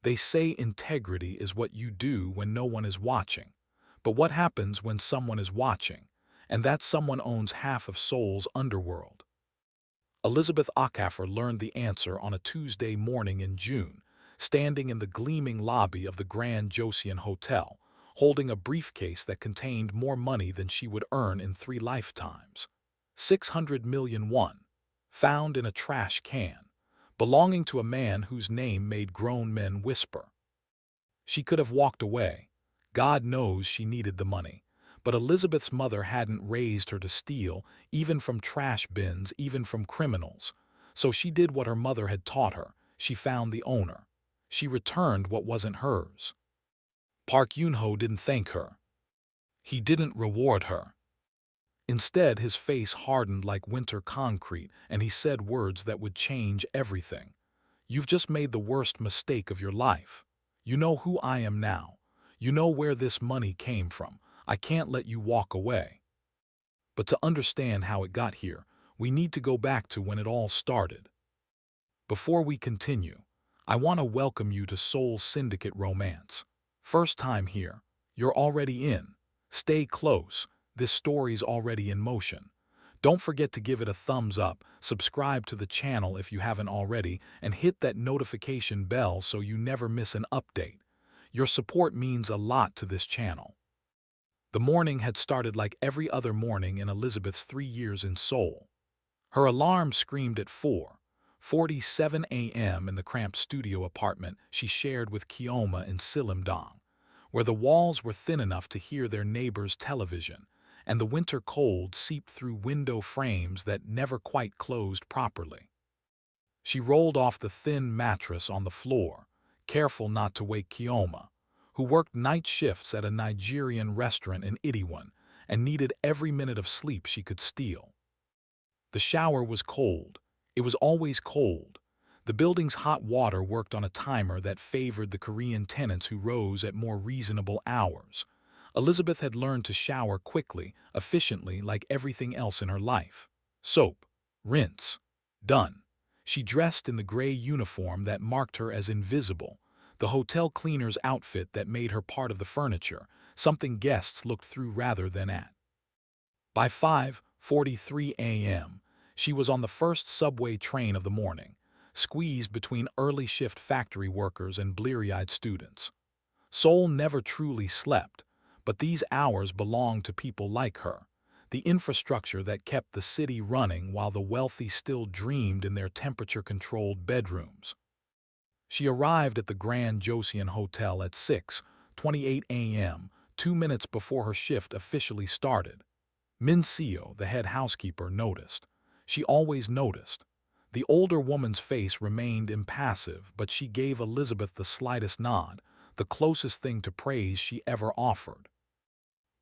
They say integrity is what you do when no one is watching. But what happens when someone is watching? And that someone owns half of Seoul's underworld. Elizabeth Okafor learned the answer on a Tuesday morning in June, standing in the gleaming lobby of the Grand Joseon Hotel, holding a briefcase that contained more money than she would earn in 3 lifetimes. 600 million won, found in a trash can, belonging to a man whose name made grown men whisper. She could have walked away. God knows she needed the money. But Elizabeth's mother hadn't raised her to steal, even from trash bins, even from criminals. So she did what her mother had taught her. She found the owner. She returned what wasn't hers. Park Eun-ho didn't thank her. He didn't reward her. Instead, his face hardened like winter concrete, and he said words that would change everything. You've just made the worst mistake of your life. You know who I am now. You know where this money came from. I can't let you walk away. But to understand how it got here, we need to go back to when it all started. Before we continue, I want to welcome you to Seoul Syndicate Romance. First time here, you're already in. Stay close, this story's already in motion. Don't forget to give it a thumbs up, subscribe to the channel if you haven't already, and hit that notification bell so you never miss an update. Your support means a lot to this channel. The morning had started like every other morning in Elizabeth's 3 years in Seoul. Her alarm screamed at 4:47 a.m. in the cramped studio apartment she shared with Kioma in Sillimdong, where the walls were thin enough to hear their neighbor's television, and the winter cold seeped through window frames that never quite closed properly. She rolled off the thin mattress on the floor, careful not to wake Kioma, who worked night shifts at a Nigerian restaurant in Itaewon and needed every minute of sleep she could steal. The shower was cold. It was always cold. The building's hot water worked on a timer that favored the Korean tenants who rose at more reasonable hours. Elizabeth had learned to shower quickly, efficiently, like everything else in her life. Soap, rinse, done. She dressed in the gray uniform that marked her as invisible, the hotel cleaner's outfit that made her part of the furniture, something guests looked through rather than at. By 5:43 a.m., she was on the first subway train of the morning, squeezed between early shift factory workers and bleary-eyed students. Seoul never truly slept, but these hours belonged to people like her, the infrastructure that kept the city running while the wealthy still dreamed in their temperature-controlled bedrooms. She arrived at the Grand Joseon Hotel at 6:28 a.m., 2 minutes before her shift officially started. Min Seo, the head housekeeper, noticed. She always noticed. The older woman's face remained impassive, but she gave Elizabeth the slightest nod, the closest thing to praise she ever offered.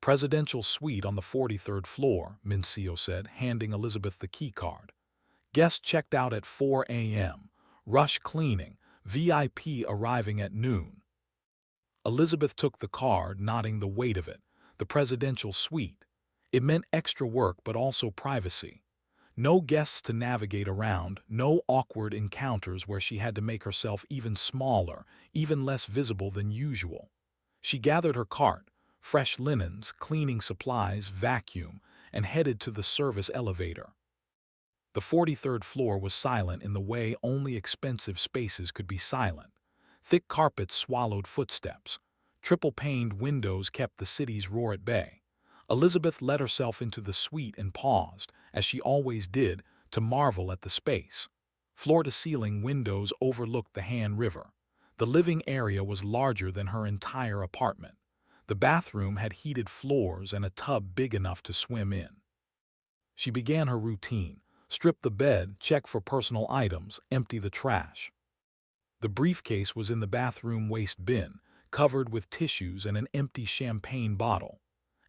Presidential suite on the 43rd floor, Min Seo said, handing Elizabeth the keycard. Guests checked out at 4 a.m. Rush cleaning, VIP arriving at noon. Elizabeth took the card, nodding the weight of it. The presidential suite. It meant extra work but also privacy. No guests to navigate around, no awkward encounters where she had to make herself even smaller, even less visible than usual. She gathered her cart, fresh linens, cleaning supplies, vacuum, and headed to the service elevator. The 43rd floor was silent in the way only expensive spaces could be silent. Thick carpets swallowed footsteps. Triple-paned windows kept the city's roar at bay. Elizabeth let herself into the suite and paused, as she always did, to marvel at the space. Floor-to-ceiling windows overlooked the Han River. The living area was larger than her entire apartment. The bathroom had heated floors and a tub big enough to swim in. She began her routine. Strip the bed, check for personal items, empty the trash. The briefcase was in the bathroom waste bin, covered with tissues and an empty champagne bottle.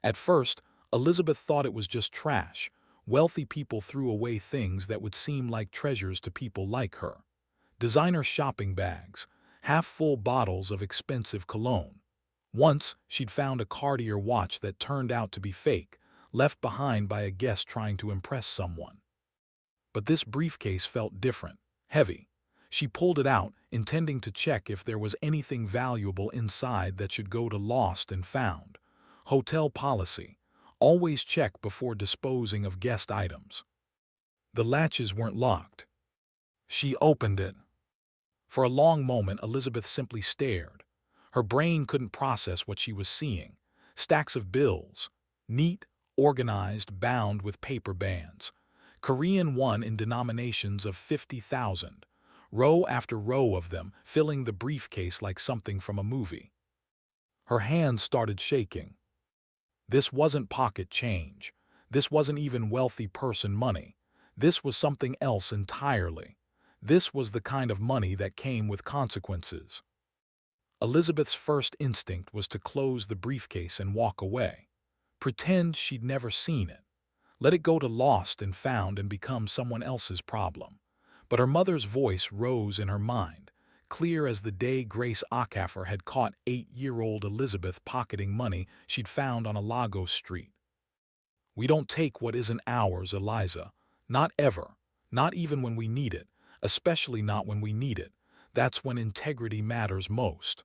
At first, Elizabeth thought it was just trash. Wealthy people threw away things that would seem like treasures to people like her. Designer shopping bags, half-full bottles of expensive cologne. Once, she'd found a Cartier watch that turned out to be fake, left behind by a guest trying to impress someone. But this briefcase felt different, heavy. She pulled it out, intending to check if there was anything valuable inside that should go to lost and found. Hotel policy: always check before disposing of guest items. The latches weren't locked. She opened it. For a long moment, Elizabeth simply stared. Her brain couldn't process what she was seeing. Stacks of bills, neat, organized, bound with paper bands. Korean won in denominations of 50,000. Row after row of them, filling the briefcase like something from a movie. Her hands started shaking. This wasn't pocket change. This wasn't even wealthy person money. This was something else entirely. This was the kind of money that came with consequences. Elizabeth's first instinct was to close the briefcase and walk away. Pretend she'd never seen it. Let it go to lost and found and become someone else's problem. But her mother's voice rose in her mind, clear as the day Grace Acaffer had caught 8-year-old Elizabeth pocketing money she'd found on a Lagos street. "We don't take what isn't ours, Eliza. Not ever. Not even when we need it. Especially not when we need it. That's when integrity matters most."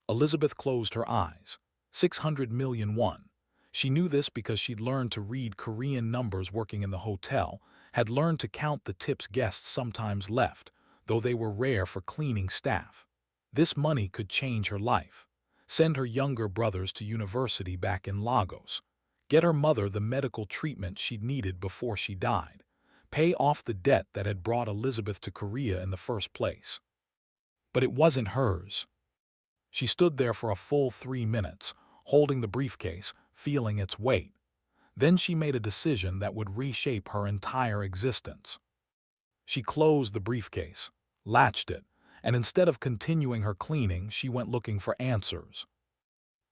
Elizabeth closed her eyes. 600 million won. She knew this because she'd learned to read Korean numbers working in the hotel, had learned to count the tips guests sometimes left, though they were rare for cleaning staff. This money could change her life. Send her younger brothers to university back in Lagos. Get her mother the medical treatment she'd needed before she died. Pay off the debt that had brought Elizabeth to Korea in the first place. But it wasn't hers. She stood there for a full 3 minutes, holding the briefcase, feeling its weight. Then she made a decision that would reshape her entire existence. She closed the briefcase, latched it, and instead of continuing her cleaning, she went looking for answers.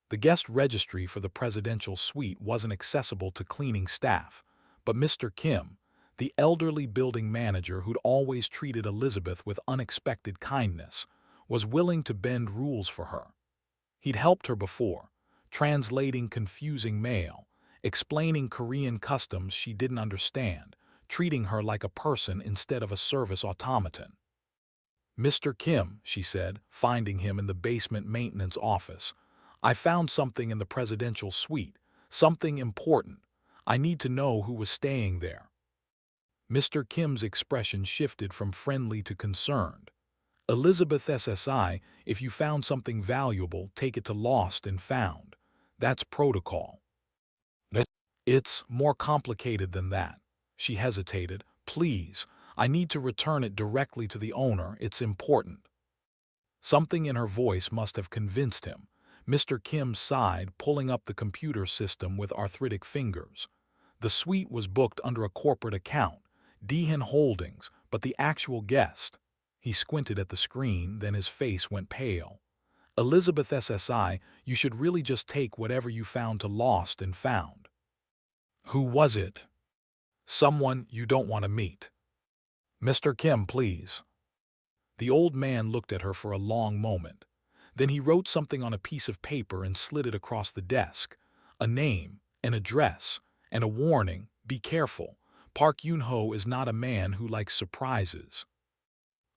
The guest registry for the presidential suite wasn't accessible to cleaning staff, but Mr. Kim, the elderly building manager who'd always treated Elizabeth with unexpected kindness, was willing to bend rules for her. He'd helped her before, translating confusing mail, explaining Korean customs she didn't understand, treating her like a person instead of a service automaton. "Mr. Kim," she said, finding him in the basement maintenance office, "I found something in the presidential suite, something important. I need to know who was staying there." Mr. Kim's expression shifted from friendly to concerned. "Elizabeth SSI, if you found something valuable, take it to lost and found. That's protocol." "It's more complicated than that." She hesitated. "Please, I need to return it directly to the owner. It's important." Something in her voice must have convinced him. Mr. Kim sighed, pulling up the computer system with arthritic fingers. The suite was booked under a corporate account, Dehan Holdings, but the actual guest— He squinted at the screen, then his face went pale. "Elizabeth SSI, you should really just take whatever you found to lost and found." "Who was it?" "Someone you don't want to meet." "Mr. Kim, please." The old man looked at her for a long moment. Then he wrote something on a piece of paper and slid it across the desk. A name, an address, and a warning: "Be careful. Park Eun-ho is not a man who likes surprises."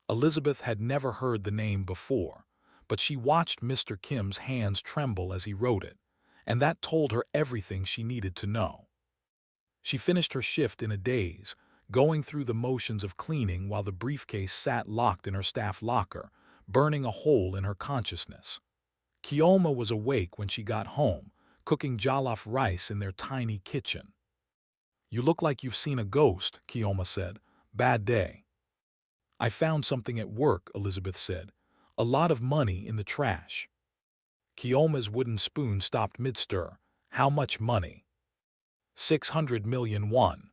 Elizabeth had never heard the name before, but she watched Mr. Kim's hands tremble as he wrote it, and that told her everything she needed to know. She finished her shift in a daze, going through the motions of cleaning while the briefcase sat locked in her staff locker, burning a hole in her consciousness. Kioma was awake when she got home, cooking jollof rice in their tiny kitchen. "You look like you've seen a ghost," Kioma said. "Bad day." "I found something at work," Elizabeth said. "A lot of money in the trash." Kioma's wooden spoon stopped mid-stir. "How much money?" 600 million won.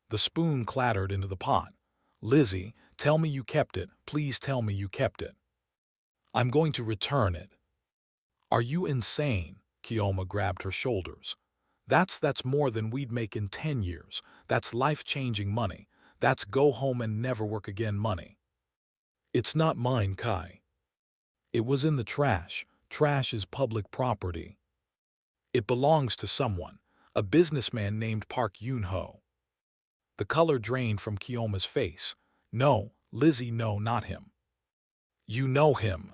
The spoon clattered into the pot. "Lizzie, tell me you kept it. Please tell me you kept it." "I'm going to return it." "Are you insane?" Kioma grabbed her shoulders. That's more than we'd make in 10 years. That's life-changing money. That's go home and never work again money." "It's not mine, Kai." "It was in the trash. Trash is public property. It belongs to someone, a businessman named Park Eun-ho." The color drained from Kioma's face. "No, Lizzie, no, not him. You know him.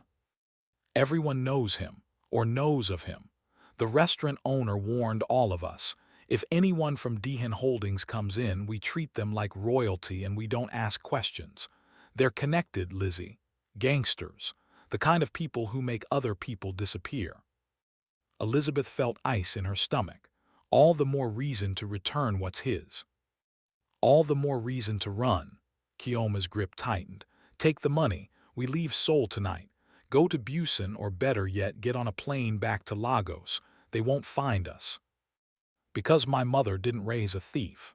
Everyone knows him, or knows of him. The restaurant owner warned all of us. If anyone from Dehan Holdings comes in, we treat them like royalty and we don't ask questions. They're connected, Lizzie. Gangsters. The kind of people who make other people disappear. Elizabeth felt ice in her stomach. All the more reason to return what's his. All the more reason to run. Kioma's grip tightened. Take the money. We leave Seoul tonight. Go to Busan, or better yet, get on a plane back to Lagos. They won't find us. Because my mother didn't raise a thief.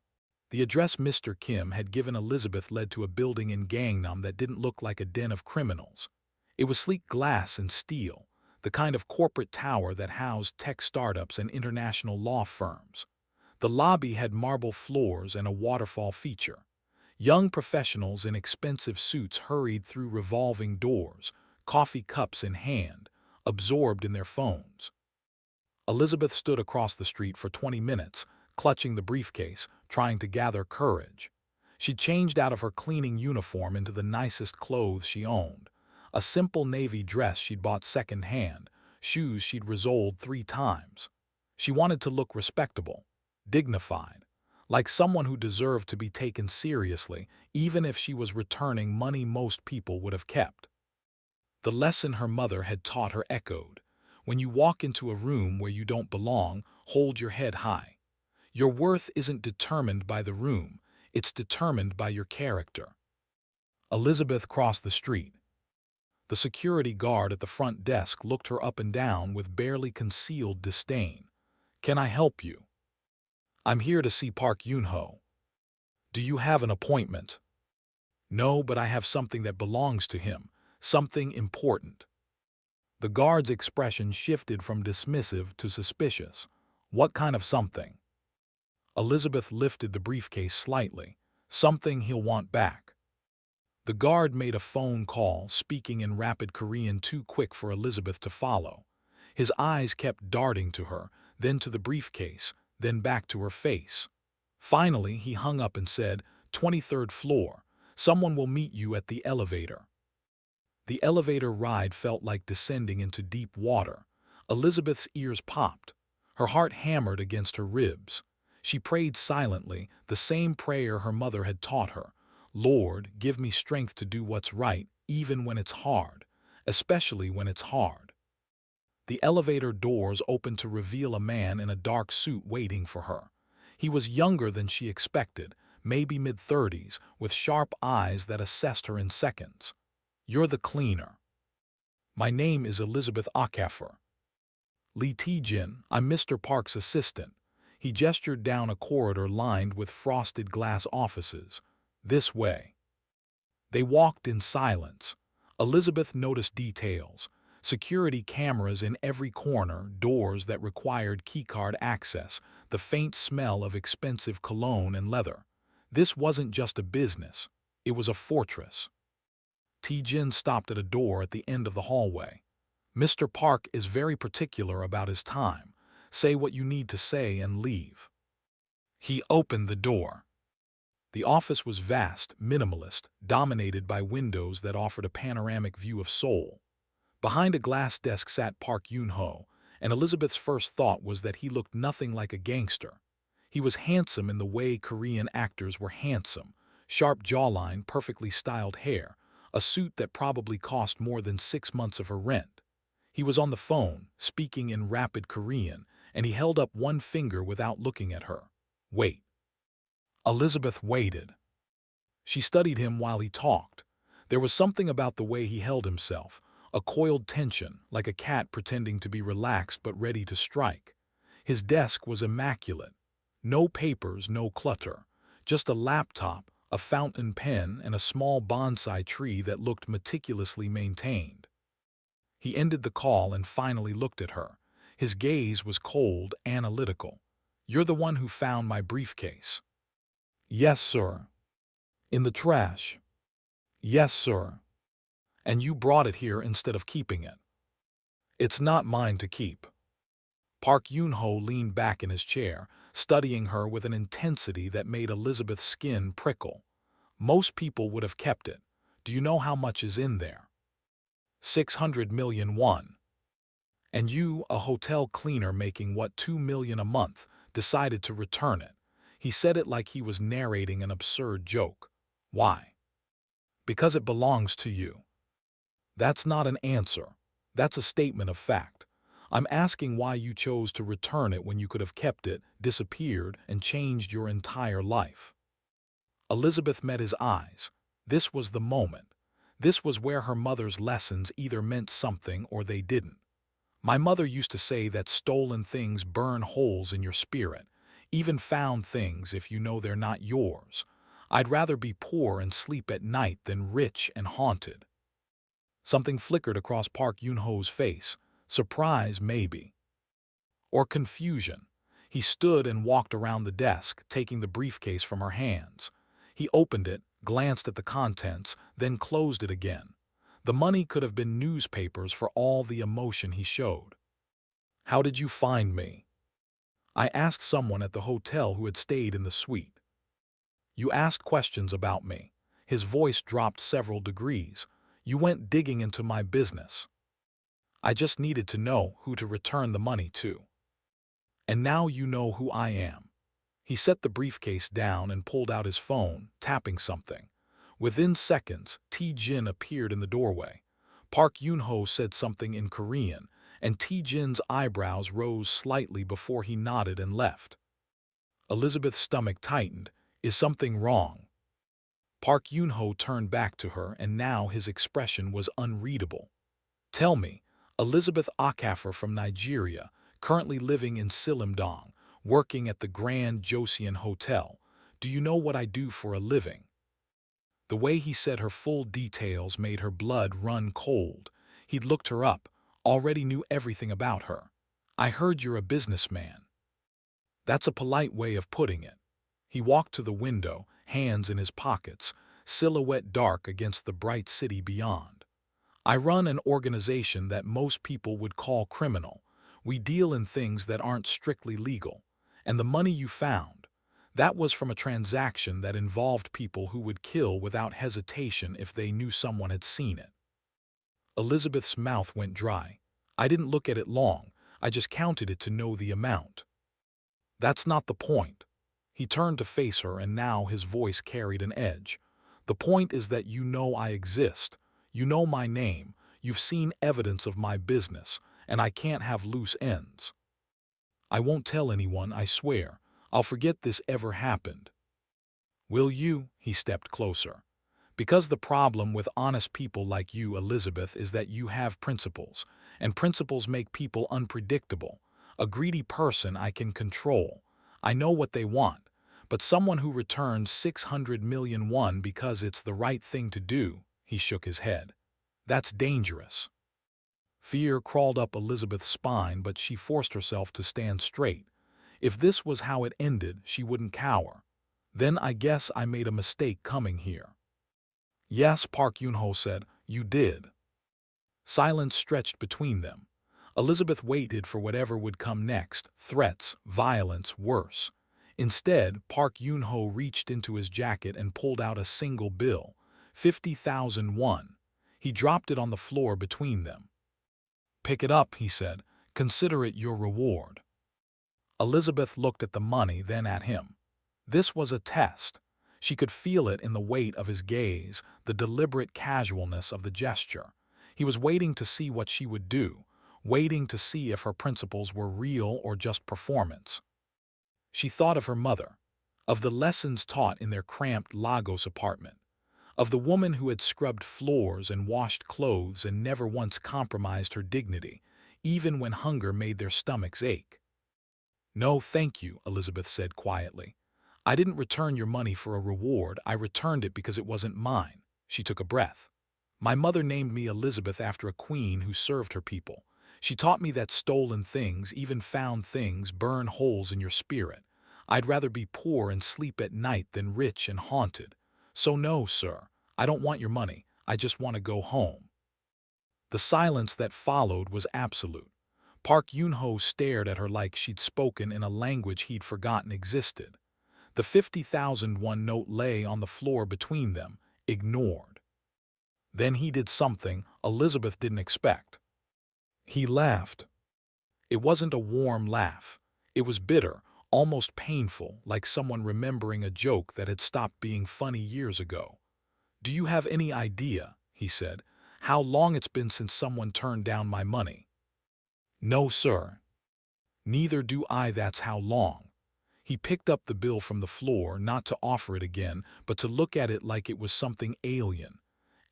The address Mr. Kim had given Elizabeth led to a building in Gangnam that didn't look like a den of criminals. It was sleek glass and steel, the kind of corporate tower that housed tech startups and international law firms. The lobby had marble floors and a waterfall feature. Young professionals in expensive suits hurried through revolving doors, coffee cups in hand, absorbed in their phones. Elizabeth stood across the street for 20 minutes, clutching the briefcase, trying to gather courage. She changed out of her cleaning uniform into the nicest clothes she owned. A simple navy dress she'd bought second-hand, shoes she'd resoled 3 times. She wanted to look respectable, dignified, like someone who deserved to be taken seriously, even if she was returning money most people would have kept. The lesson her mother had taught her echoed. When you walk into a room where you don't belong, hold your head high. Your worth isn't determined by the room, it's determined by your character. Elizabeth crossed the street. The security guard at the front desk looked her up and down with barely concealed disdain. Can I help you? I'm here to see Park Eun-ho. Do you have an appointment? No, but I have something that belongs to him, something important. The guard's expression shifted from dismissive to suspicious. What kind of something? Elizabeth lifted the briefcase slightly. Something he'll want back. The guard made a phone call, speaking in rapid Korean too quick for Elizabeth to follow. His eyes kept darting to her, then to the briefcase, then back to her face. Finally, he hung up and said, 23rd floor. Someone will meet you at the elevator. The elevator ride felt like descending into deep water. Elizabeth's ears popped. Her heart hammered against her ribs. She prayed silently, the same prayer her mother had taught her. Lord, give me strength to do what's right, even when it's hard, especially when it's hard. The elevator doors opened to reveal a man in a dark suit waiting for her. He was younger than she expected, maybe mid-30s, with sharp eyes that assessed her in seconds. You're the cleaner. My name is Elizabeth Okafor. Lee Tae-jin, I'm Mr. Park's assistant. He gestured down a corridor lined with frosted glass offices. This way. They walked in silence. Elizabeth noticed details. Security cameras in every corner, doors that required keycard access, the faint smell of expensive cologne and leather. This wasn't just a business. It was a fortress. Tae-jin stopped at a door at the end of the hallway. Mr. Park is very particular about his time. Say what you need to say and leave. He opened the door. The office was vast, minimalist, dominated by windows that offered a panoramic view of Seoul. Behind a glass desk sat Park Eun-ho, and Elizabeth's first thought was that he looked nothing like a gangster. He was handsome in the way Korean actors were handsome, sharp jawline, perfectly styled hair, a suit that probably cost more than 6 months of her rent. He was on the phone, speaking in rapid Korean, and he held up one finger without looking at her. Wait. Elizabeth waited. She studied him while he talked. There was something about the way he held himself, a coiled tension, like a cat pretending to be relaxed but ready to strike. His desk was immaculate. No papers, no clutter. Just a laptop, a fountain pen, and a small bonsai tree that looked meticulously maintained. He ended the call and finally looked at her. His gaze was cold, analytical. You're the one who found my briefcase. Yes, sir. In the trash. Yes, sir. And you brought it here instead of keeping it. It's not mine to keep. Park Eun-ho leaned back in his chair, studying her with an intensity that made Elizabeth's skin prickle. Most people would have kept it. Do you know how much is in there? 600 million won. And you, a hotel cleaner making what 2 million a month, decided to return it. He said it like he was narrating an absurd joke. Why? Because it belongs to you. That's not an answer. That's a statement of fact. I'm asking why you chose to return it when you could have kept it, disappeared, and changed your entire life. Elizabeth met his eyes. This was the moment. This was where her mother's lessons either meant something or they didn't. My mother used to say that stolen things burn holes in your spirit, even found things if you know they're not yours. I'd rather be poor and sleep at night than rich and haunted. Something flickered across Park Eun-ho's face. Surprise, maybe. Or confusion. He stood and walked around the desk, taking the briefcase from her hands. He opened it, glanced at the contents, then closed it again. The money could have been newspapers for all the emotion he showed. How did you find me? I asked someone at the hotel who had stayed in the suite. You asked questions about me. His voice dropped several degrees. You went digging into my business. I just needed to know who to return the money to. And now you know who I am. He set the briefcase down and pulled out his phone, tapping something. Within seconds, T-Jin appeared in the doorway. Park Eun-ho said something in Korean, and T-Jin's eyebrows rose slightly before he nodded and left. Elizabeth's stomach tightened. Is something wrong? Park Eun-ho turned back to her, and now his expression was unreadable. Tell me, Elizabeth Okafor from Nigeria, currently living in Sillimdong, working at the Grand Joseon Hotel. Do you know what I do for a living? The way he said her full details made her blood run cold. He'd looked her up, already knew everything about her. I heard you're a businessman. That's a polite way of putting it. He walked to the window, hands in his pockets, silhouette dark against the bright city beyond. I run an organization that most people would call criminal. We deal in things that aren't strictly legal. And the money you found, that was from a transaction that involved people who would kill without hesitation if they knew someone had seen it. Elizabeth's mouth went dry. I didn't look at it long. I just counted it to know the amount. That's not the point. He turned to face her, and now his voice carried an edge. The point is that you know I exist. You know my name. You've seen evidence of my business, and I can't have loose ends. I won't tell anyone, I swear. I'll forget this ever happened. Will you? He stepped closer. Because the problem with honest people like you, Elizabeth, is that you have principles, and principles make people unpredictable. A greedy person I can control. I know what they want, but someone who returns 600 million won because it's the right thing to do, he shook his head. That's dangerous. Fear crawled up Elizabeth's spine, but she forced herself to stand straight. If this was how it ended, she wouldn't cower. Then I guess I made a mistake coming here. Yes, Park Eun-ho said, you did. Silence stretched between them. Elizabeth waited for whatever would come next, threats, violence, worse. Instead, Park Eun-ho reached into his jacket and pulled out a single bill, 50,000 won. He dropped it on the floor between them. Pick it up, he said. Consider it your reward. Elizabeth looked at the money, then at him. This was a test. She could feel it in the weight of his gaze, the deliberate casualness of the gesture. He was waiting to see what she would do, waiting to see if her principles were real or just performance. She thought of her mother, of the lessons taught in their cramped Lagos apartment, of the woman who had scrubbed floors and washed clothes and never once compromised her dignity, even when hunger made their stomachs ache. No, thank you, Elizabeth said quietly. I didn't return your money for a reward. I returned it because it wasn't mine. She took a breath. My mother named me Elizabeth after a queen who served her people. She taught me that stolen things, even found things, burn holes in your spirit. I'd rather be poor and sleep at night than rich and haunted. So no, sir, I don't want your money. I just want to go home. The silence that followed was absolute. Park Eun-ho stared at her like she'd spoken in a language he'd forgotten existed. The 50,000 won note lay on the floor between them, ignored. Then he did something Elizabeth didn't expect. He laughed. It wasn't a warm laugh. It was bitter, almost painful, like someone remembering a joke that had stopped being funny years ago. "Do you have any idea," he said, "how long it's been since someone turned down my money?" "No, sir." "Neither do I, that's how long." He picked up the bill from the floor, not to offer it again, but to look at it like it was something alien.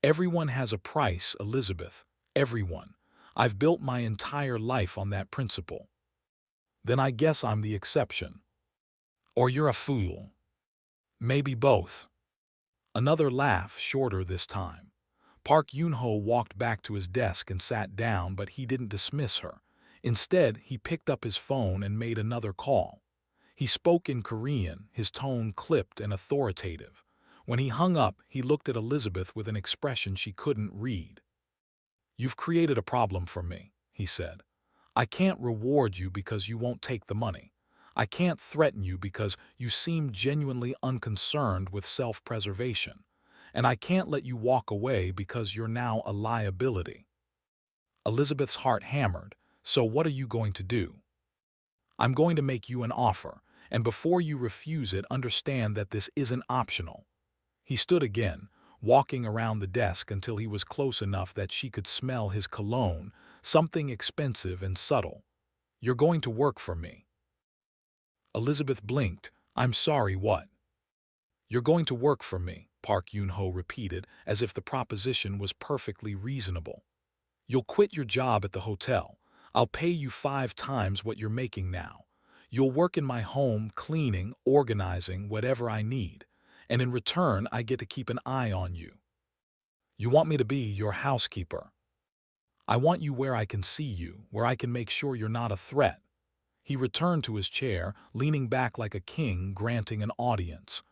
"Everyone has a price, Elizabeth. Everyone. I've built my entire life on that principle." "Then I guess I'm the exception." "Or you're a fool." "Maybe both." Another laugh, shorter this time. Park Eun-ho walked back to his desk and sat down, but he didn't dismiss her. Instead, he picked up his phone and made another call. He spoke in Korean, his tone clipped and authoritative. When he hung up, he looked at Elizabeth with an expression she couldn't read. "You've created a problem for me," he said. "I can't reward you because you won't take the money. I can't threaten you because you seem genuinely unconcerned with self-preservation. And I can't let you walk away because you're now a liability." Elizabeth's heart hammered. "So what are you going to do?" "I'm going to make you an offer, and before you refuse it, understand that this isn't optional." He stood again, walking around the desk until he was close enough that she could smell his cologne, something expensive and subtle. "You're going to work for me." Elizabeth blinked. "I'm sorry, what?" "You're going to work for me," Park Eun-ho repeated, as if the proposition was perfectly reasonable. "You'll quit your job at the hotel. I'll pay you 5 times what you're making now. You'll work in my home, cleaning, organizing, whatever I need. And in return, I get to keep an eye on you. You want me to be your housekeeper. I want you where I can see you, where I can make sure you're not a threat." He returned to his chair, leaning back like a king granting an audience.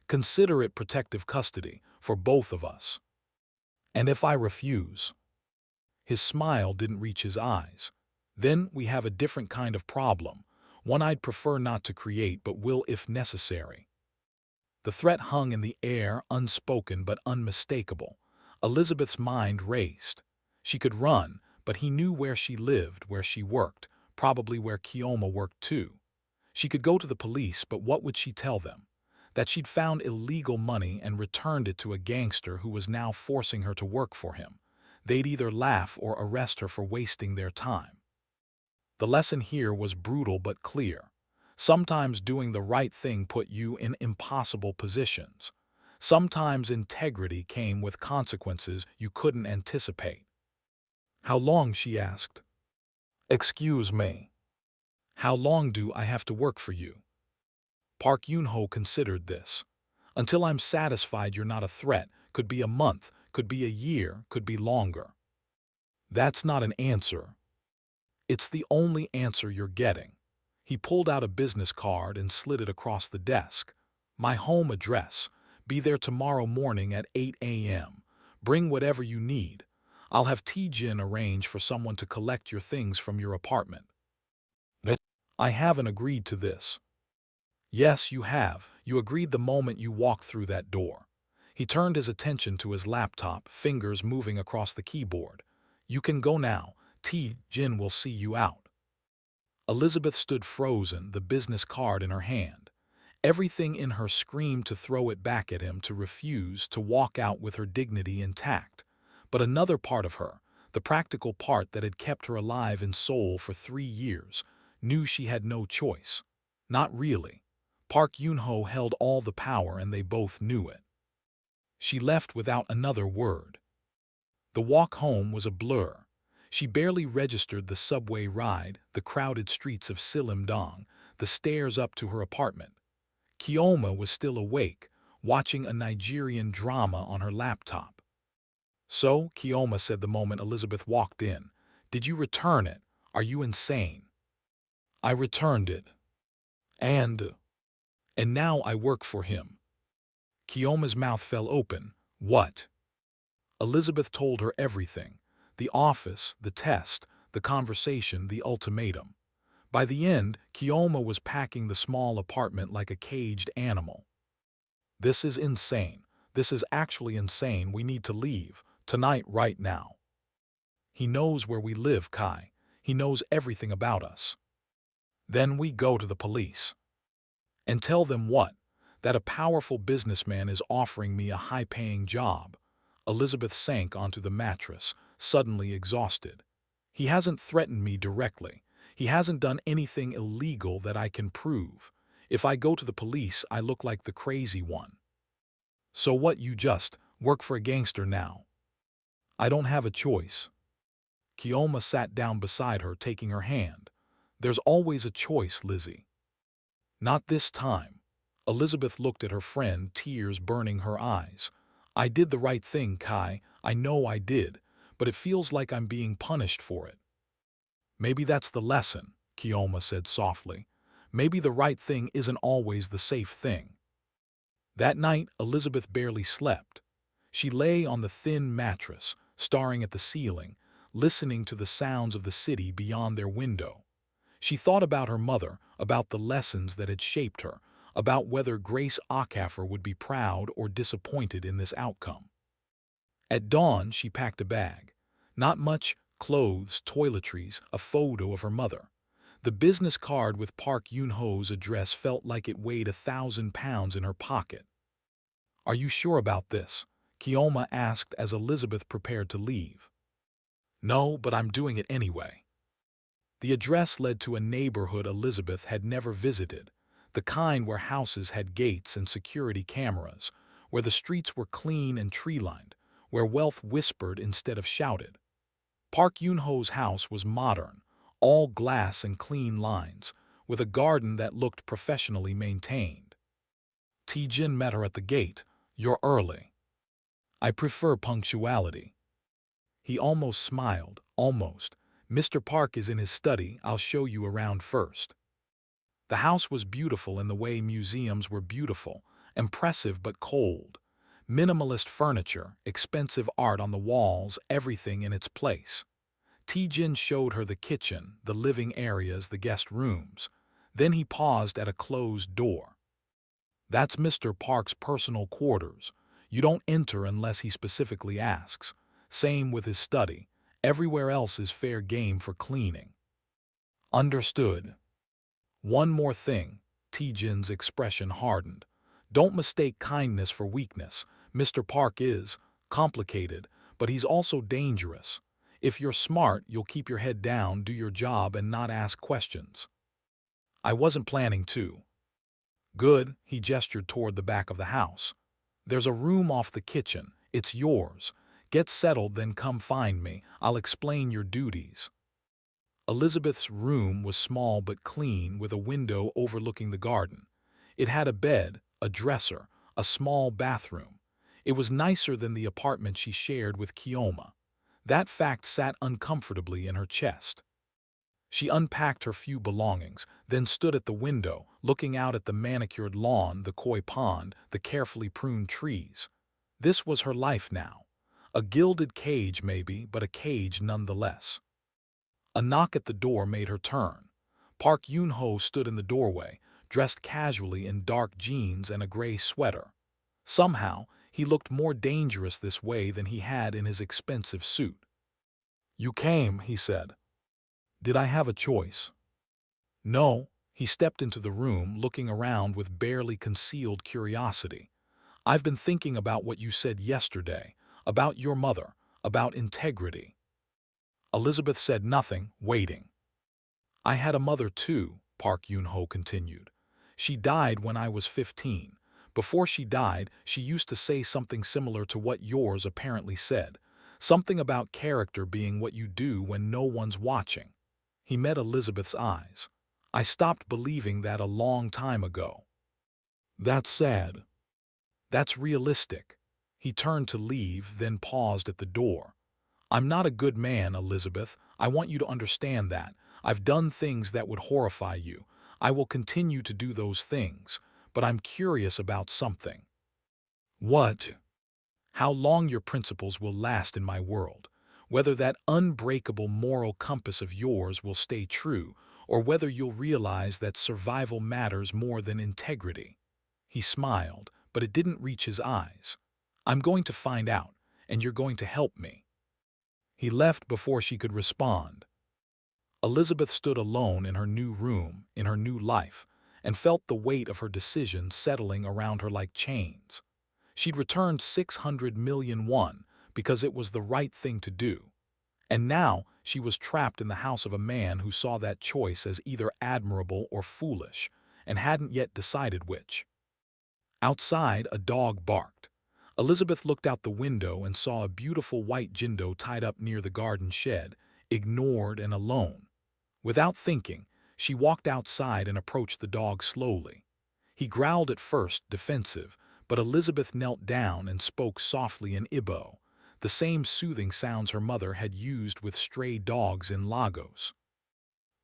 "Consider it protective custody for both of us." "And if I refuse?" His smile didn't reach his eyes. "Then we have a different kind of problem, one I'd prefer not to create but will if necessary." The threat hung in the air, unspoken but unmistakable. Elizabeth's mind raced. She could run, but he knew where she lived, where she worked, probably where Kioma worked too. She could go to the police, but what would she tell them? That she'd found illegal money and returned it to a gangster who was now forcing her to work for him. They'd either laugh or arrest her for wasting their time. The lesson here was brutal but clear. Sometimes doing the right thing put you in impossible positions. Sometimes integrity came with consequences you couldn't anticipate. "How long?" she asked. "Excuse me. How long do I have to work for you?" Park Eun-ho considered this. "Until I'm satisfied you're not a threat. Could be a month, could be a year, could be longer." "That's not an answer." "It's the only answer you're getting." He pulled out a business card and slid it across the desk. "My home address. Be there tomorrow morning at 8 a.m. Bring whatever you need. I'll have T-Jin arrange for someone to collect your things from your apartment." "I haven't agreed to this." "Yes, you have. You agreed the moment you walked through that door." He turned his attention to his laptop, fingers moving across the keyboard. "You can go now. T-Jin will see you out." Elizabeth stood frozen, the business card in her hand. Everything in her screamed to throw it back at him, to refuse, to walk out with her dignity intact. But another part of her, the practical part that had kept her alive in Seoul for 3 years, knew she had no choice. Not really. Park Eun-ho held all the power and they both knew it. She left without another word. The walk home was a blur. She barely registered the subway ride, the crowded streets of Sillim-dong, the stairs up to her apartment. Kioma was still awake, watching a Nigerian drama on her laptop. "So," Kioma said the moment Elizabeth walked in, "did you return it? Are you insane?" "I returned it. And now I work for him." Kioma's mouth fell open. "What?" Elizabeth told her everything. The office, the test, the conversation, the ultimatum. By the end, Kioma was packing the small apartment like a caged animal. "This is insane. This is actually insane. We need to leave. Tonight, right now. He knows where we live, Kai. He knows everything about us. Then we go to the police. And tell them what? That a powerful businessman is offering me a high-paying job. Elizabeth sank onto the mattress, suddenly exhausted. He hasn't threatened me directly. He hasn't done anything illegal that I can prove. If I go to the police, I look like the crazy one. So what, you just work for a gangster now? I don't have a choice. Kioma sat down beside her, taking her hand. There's always a choice, Lizzie. Not this time. Elizabeth looked at her friend, tears burning her eyes. I did the right thing, Kai. I know I did, but it feels like I'm being punished for it. Maybe that's the lesson, Kioma said softly. Maybe the right thing isn't always the safe thing. That night, Elizabeth barely slept. She lay on the thin mattress, staring at the ceiling, listening to the sounds of the city beyond their window. She thought about her mother, about the lessons that had shaped her, about whether Grace Acaffer would be proud or disappointed in this outcome. At dawn, she packed a bag. Not much: clothes, toiletries, a photo of her mother. The business card with Park Eun-ho's address felt like it weighed 1,000 pounds in her pocket. Are you sure about this? Kioma asked as Elizabeth prepared to leave. No, but I'm doing it anyway. The address led to a neighborhood Elizabeth had never visited, the kind where houses had gates and security cameras, where the streets were clean and tree-lined, where wealth whispered instead of shouted. Park Eun-ho's house was modern, all glass and clean lines, with a garden that looked professionally maintained. Tae-jin met her at the gate. You're early. I prefer punctuality. He almost smiled, almost. Mr. Park is in his study. I'll show you around first. The house was beautiful in the way museums were beautiful, impressive but cold. Minimalist furniture, expensive art on the walls, everything in its place. Tae-jin showed her the kitchen, the living areas, the guest rooms. Then he paused at a closed door. That's Mr. Park's personal quarters. You don't enter unless he specifically asks. Same with his study. Everywhere else is fair game for cleaning. Understood. One more thing. Tae-jin's expression hardened. Don't mistake kindness for weakness. Mr. Park is complicated, but he's also dangerous. If you're smart, you'll keep your head down, do your job, and not ask questions. I wasn't planning to. Good, he gestured toward the back of the house. There's a room off the kitchen. It's yours. Get settled, then come find me. I'll explain your duties. Elizabeth's room was small but clean, with a window overlooking the garden. It had a bed, a dresser, a small bathroom. It was nicer than the apartment she shared with Kioma. That fact sat uncomfortably in her chest. She unpacked her few belongings, then stood at the window, looking out at the manicured lawn, the koi pond, the carefully pruned trees. This was her life now. A gilded cage maybe, but a cage nonetheless. A knock at the door made her turn. Park Eun-ho stood in the doorway, dressed casually in dark jeans and a gray sweater. Somehow, he looked more dangerous this way than he had in his expensive suit. You came, he said. Did I have a choice? No. He stepped into the room, looking around with barely concealed curiosity. I've been thinking about what you said yesterday, about your mother, about integrity. Elizabeth said nothing, waiting. I had a mother too, Park Eun-ho continued. She died when I was 15. Before she died, she used to say something similar to what yours apparently said. Something about character being what you do when no one's watching. He met Elizabeth's eyes. I stopped believing that a long time ago. That's sad. That's realistic. He turned to leave, then paused at the door. I'm not a good man, Elizabeth. I want you to understand that. I've done things that would horrify you. I will continue to do those things. But I'm curious about something. What? How long your principles will last in my world. Whether that unbreakable moral compass of yours will stay true, or whether you'll realize that survival matters more than integrity. He smiled, but it didn't reach his eyes. I'm going to find out, and you're going to help me." He left before she could respond. Elizabeth stood alone in her new room, in her new life, and felt the weight of her decision settling around her like chains. She'd returned 600 million won because it was the right thing to do. And now she was trapped in the house of a man who saw that choice as either admirable or foolish, and hadn't yet decided which. Outside, a dog barked. Elizabeth looked out the window and saw a beautiful white Jindo tied up near the garden shed, ignored and alone. Without thinking, she walked outside and approached the dog slowly. He growled at first, defensive, but Elizabeth knelt down and spoke softly in Igbo, the same soothing sounds her mother had used with stray dogs in Lagos.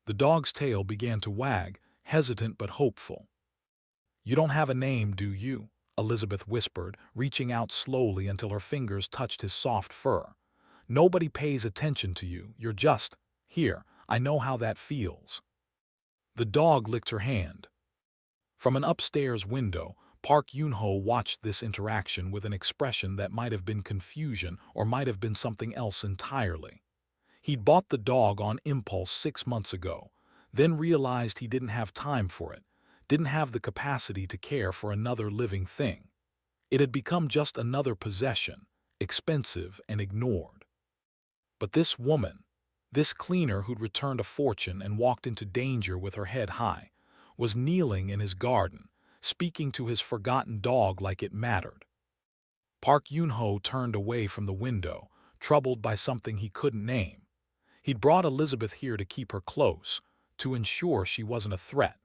The dog's tail began to wag, hesitant but hopeful. "You don't have a name, do you?" Elizabeth whispered, reaching out slowly until her fingers touched his soft fur. "Nobody pays attention to you, you're just here. I know how that feels." The dog licked her hand. From an upstairs window, Park Eun-ho watched this interaction with an expression that might have been confusion or might have been something else entirely. He'd bought the dog on impulse 6 months ago, then realized he didn't have time for it, didn't have the capacity to care for another living thing. It had become just another possession, expensive and ignored. But this woman, this cleaner who'd returned a fortune and walked into danger with her head high, was kneeling in his garden, speaking to his forgotten dog like it mattered. Park Eun-ho turned away from the window, troubled by something he couldn't name. He'd brought Elizabeth here to keep her close, to ensure she wasn't a threat.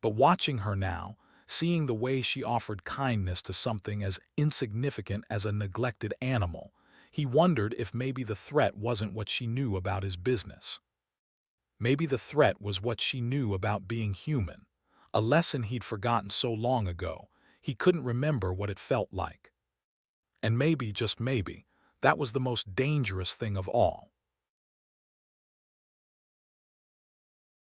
But watching her now, seeing the way she offered kindness to something as insignificant as a neglected animal, he wondered if maybe the threat wasn't what she knew about his business. Maybe the threat was what she knew about being human, a lesson he'd forgotten so long ago, he couldn't remember what it felt like. And maybe, just maybe, that was the most dangerous thing of all.